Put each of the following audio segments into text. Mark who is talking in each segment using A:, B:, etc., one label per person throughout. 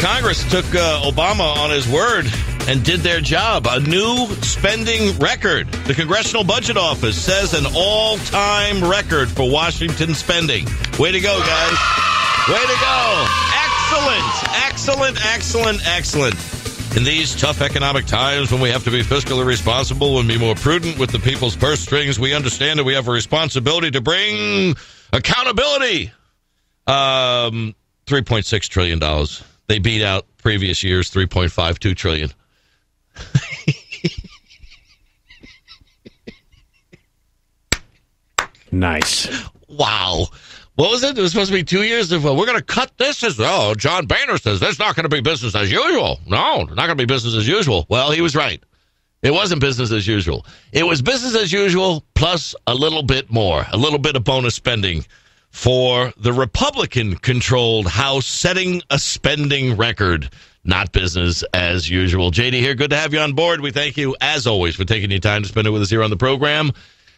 A: Congress took Obama on his word and did their job. A new spending record. The Congressional Budget Office says an all-time record for Washington spending. Way to go, guys. Way to go. Excellent. In these tough economic times when we have to be fiscally responsible and be more prudent with the people's purse strings, we understand that we have a responsibility to bring accountability. $3.6 trillion. They beat out previous year's $3.52 trillion.
B: Nice.
A: Wow. What was it? It was supposed to be 2 years of, we're going to cut this. John Boehner says that's not going to be business as usual. No, not going to be business as usual. Well, he was right. It wasn't business as usual. It was business as usual plus a little bit more, a little bit of bonus spending for the Republican-controlled House, setting a spending record. Not business as usual. JD here, good to have you on board. We thank you, as always, for taking your time to spend it with us here on the program,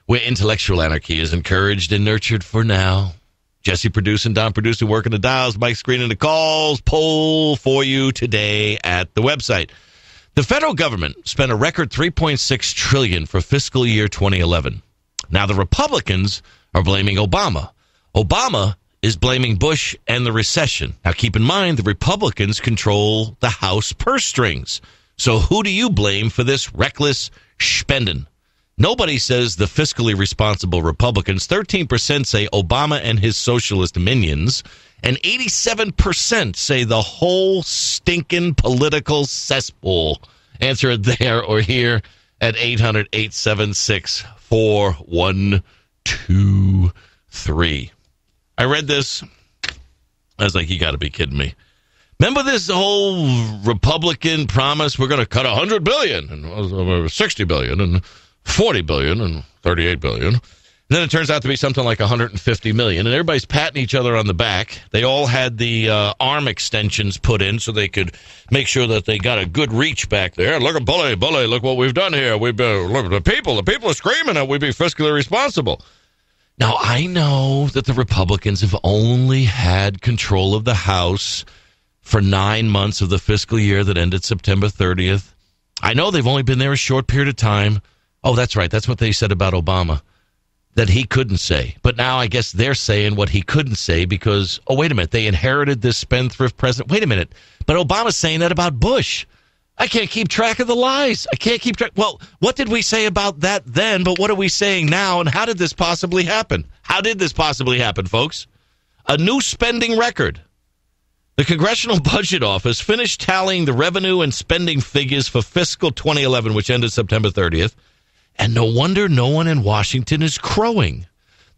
A: where intellectual anarchy is encouraged and nurtured for now. Jesse producing, Don producing, working the dials, Mike screening the calls. Poll for you today at the website. The federal government spent a record $3.6 trillion for fiscal year 2011. Now, the Republicans are blaming Obama. Obama is blaming Bush and the recession. Now, keep in mind, the Republicans control the House purse strings. So who do you blame for this reckless spending? Nobody says the fiscally responsible Republicans. 13% say Obama and his socialist minions. And 87% say the whole stinking political cesspool. Answer it there or here at 800-876-4123. I read this. I was like, you got to be kidding me. Remember this whole Republican promise? We're going to cut $100 billion and $60 billion and $40 billion and $38 billion. And then it turns out to be something like $150 million. And everybody's patting each other on the back. They all had the arm extensions put in so they could make sure that they got a good reach back there. Look at Bully, look what we've done here. Look at the people are screaming that we be fiscally responsible. Now, I know that the Republicans have only had control of the House for 9 months of the fiscal year that ended September 30th. I know they've only been there a short period of time. Oh, that's right. That's what they said about Obama, that he couldn't say. But now I guess they're saying what he couldn't say because, oh, wait a minute, they inherited this spendthrift president. Wait a minute. But Obama's saying that about Bush. I can't keep track of the lies. I can't keep track. Well, what did we say about that then? But what are we saying now? And how did this possibly happen? How did this possibly happen, folks? A new spending record. The Congressional Budget Office finished tallying the revenue and spending figures for fiscal 2011, which ended September 30th. And no wonder no one in Washington is crowing.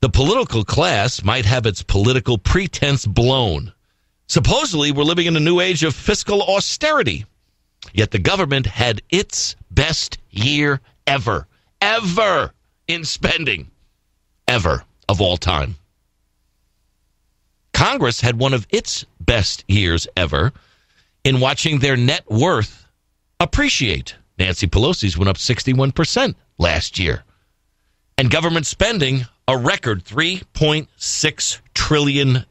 A: The political class might have its political pretense blown. Supposedly, we're living in a new age of fiscal austerity. Yet the government had its best year ever in spending, ever of all time. Congress had one of its best years ever in watching their net worth appreciate. Nancy Pelosi's went up 61% last year. And government spending, a record $3.6 trillion.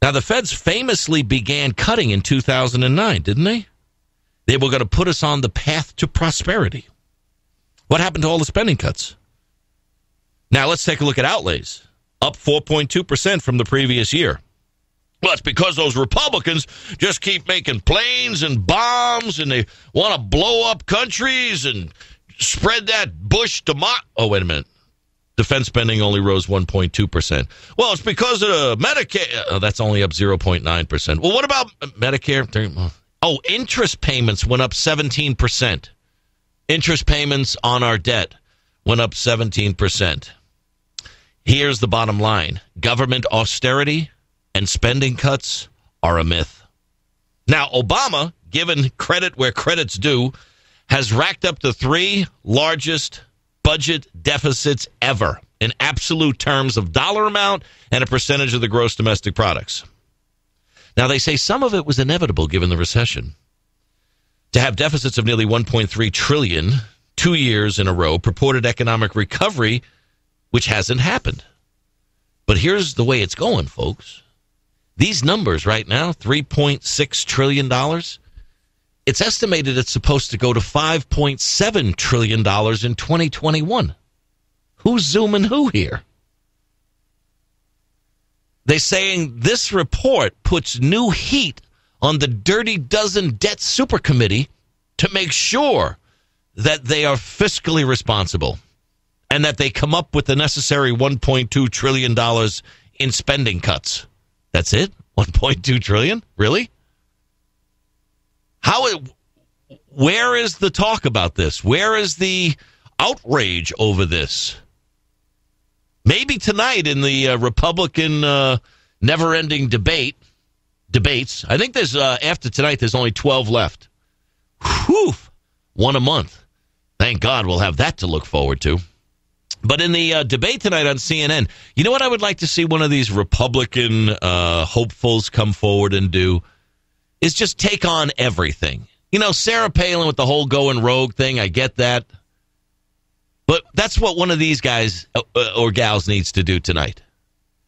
A: Now, the feds famously began cutting in 2009, didn't they? They were going to put us on the path to prosperity. What happened to all the spending cuts? Now, let's take a look at outlays. Up 4.2% from the previous year. Well, it's because those Republicans just keep making planes and bombs, and they want to blow up countries and spread that Bush Oh, wait a minute. Defense spending only rose 1.2%. Well, it's because of the Medicare. Oh, that's only up 0.9%. Well, what about Medicare? Oh, interest payments went up 17%. Interest payments on our debt went up 17%. Here's the bottom line. Government austerity and spending cuts are a myth. Now, Obama, given credit where credit's due, has racked up the three largest budget deficits ever in absolute terms of dollar amount and a percentage of the gross domestic products. Now, they say some of it was inevitable given the recession. To have deficits of nearly $1.3 trillion 2 years in a row, purported economic recovery, which hasn't happened. But here's the way it's going, folks. These numbers right now, $3.6 trillion, it's estimated it's supposed to go to $5.7 trillion in 2021. Who's zooming who here? They're saying this report puts new heat on the Dirty Dozen Debt Super Committee to make sure that they are fiscally responsible and that they come up with the necessary $1.2 trillion in spending cuts. That's it? $1.2 trillion? Really? Where is the talk about this? Where is the outrage over this? Maybe tonight in the Republican never-ending debates. I think there's after tonight, there's only 12 left. Whew, one a month. Thank God we'll have that to look forward to. But in the debate tonight on CNN, you know what I would like to see one of these Republican hopefuls come forward and do is just take on everything. You know, Sarah Palin with the whole going rogue thing, I get that. But that's what one of these guys or gals needs to do tonight.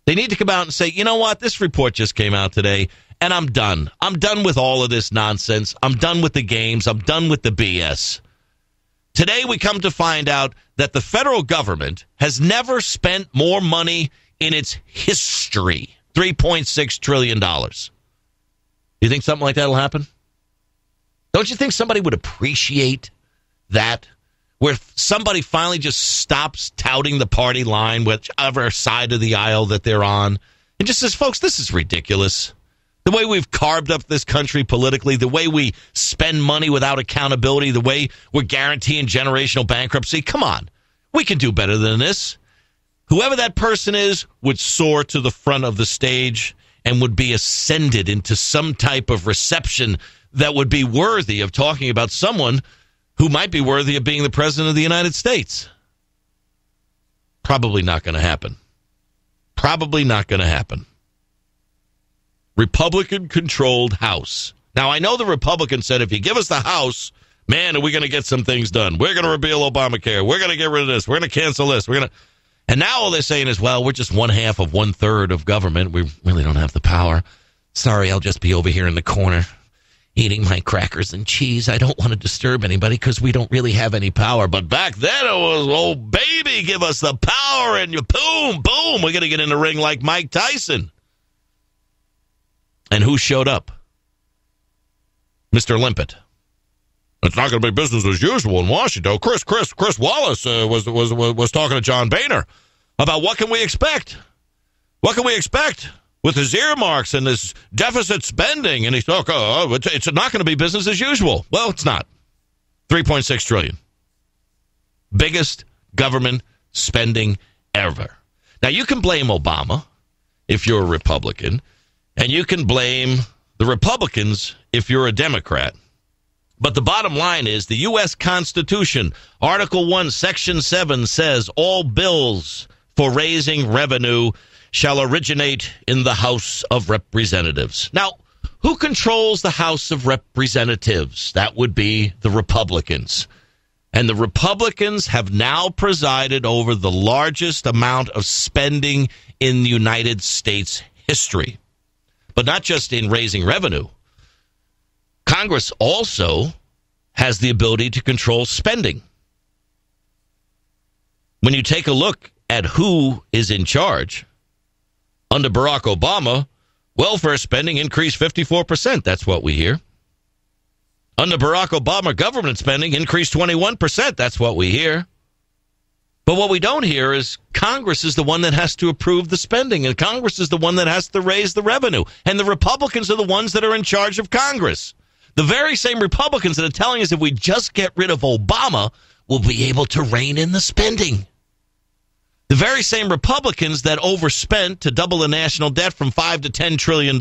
A: They need to come out and say, you know what, this report just came out today, and I'm done. I'm done with all of this nonsense. I'm done with the games. I'm done with the BS. Today we come to find out that the federal government has never spent more money in its history, $3.6 trillion. You think something like that will happen? Don't you think somebody would appreciate that? Where somebody finally just stops touting the party line, whichever side of the aisle that they're on, and just says, folks, this is ridiculous. The way we've carved up this country politically, the way we spend money without accountability, the way we're guaranteeing generational bankruptcy. Come on. We can do better than this. Whoever that person is would soar to the front of the stage and would be ascended into some type of reception that would be worthy of talking about someone who might be worthy of being the president of the United States. Probably not going to happen. Probably not going to happen. Republican-controlled House. Now, I know the Republicans said, if you give us the House, man, are we going to get some things done. We're going to repeal Obamacare. We're going to get rid of this. We're going to cancel this. And now all they're saying is, well, we're just 1/2 of 1/3 of government. We really don't have the power. Sorry, I'll just be over here in the corner eating my crackers and cheese. I don't want to disturb anybody because we don't really have any power. But back then it was, oh, baby, give us the power, and you boom, boom, we're going to get in the ring like Mike Tyson. And who showed up? Mr. Limpet. It's not going to be business as usual in Washington. Chris Wallace was talking to John Boehner about what can we expect? What can we expect with his earmarks and this deficit spending? And he's talking, it's not going to be business as usual. Well, it's not. $3.6 trillion. Biggest government spending ever. Now, you can blame Obama if you're a Republican, and you can blame the Republicans if you're a Democrat. But the bottom line is the U.S. Constitution, Article 1, Section 7 says all bills for raising revenue shall originate in the House of Representatives. Now, who controls the House of Representatives? That would be the Republicans. And the Republicans have now presided over the largest amount of spending in the United States history. But not just in raising revenue. Congress also has the ability to control spending. When you take a look at who is in charge, under Barack Obama, welfare spending increased 54%. That's what we hear. Under Barack Obama, government spending increased 21%. That's what we hear. But what we don't hear is Congress is the one that has to approve the spending, and Congress is the one that has to raise the revenue. And the Republicans are the ones that are in charge of Congress. The very same Republicans that are telling us if we just get rid of Obama, we'll be able to rein in the spending. The very same Republicans that overspent to double the national debt from $5 to $10 trillion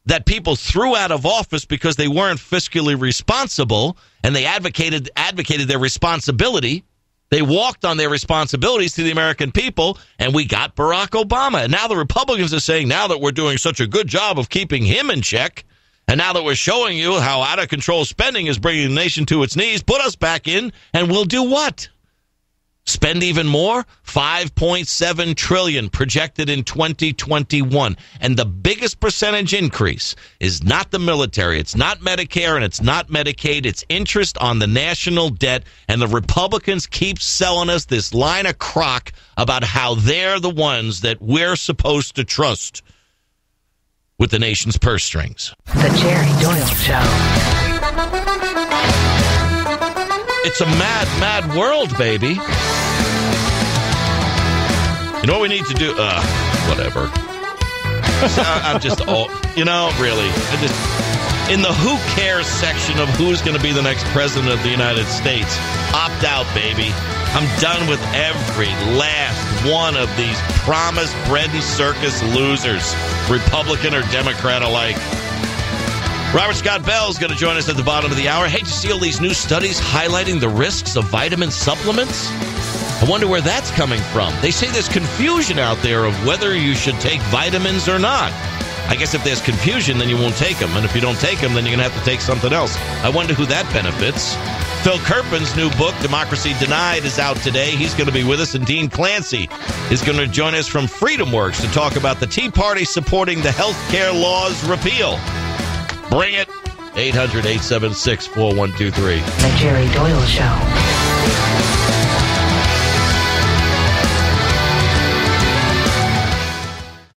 A: that people threw out of office because they weren't fiscally responsible and they advocated their responsibility. They walked on their responsibilities to the American people, and we got Barack Obama. And now the Republicans are saying, now that we're doing such a good job of keeping him in check, and now that we're showing you how out of control spending is bringing the nation to its knees, put us back in, and we'll do what? Spend even more? $5.7 trillion projected in 2021. And the biggest percentage increase is not the military. It's not Medicare and it's not Medicaid. It's interest on the national debt. And the Republicans keep selling us this line of crock about how they're the ones that we're supposed to trust with the nation's purse strings.
B: The Jerry Doyle Show.
A: It's a mad, mad world, baby. You know what we need to do? Whatever. I'm just really. In the who cares section of who's going to be the next president of the United States, opt out, baby. I'm done with every last one of these promised bread and circus losers, Republican or Democrat alike. Robert Scott Bell is going to join us at the bottom of the hour. Hey, did you see all these new studies highlighting the risks of vitamin supplements? I wonder where that's coming from. They say there's confusion out there of whether you should take vitamins or not. I guess if there's confusion, then you won't take them. And if you don't take them, then you're going to have to take something else. I wonder who that benefits. Phil Kerpen's new book, Democracy Denied, is out today. He's going to be with us. And Dean Clancy is going to join us from FreedomWorks to talk about the Tea Party supporting the health care laws repeal. Bring it. 800-876-4123.
B: The Jerry Doyle Show.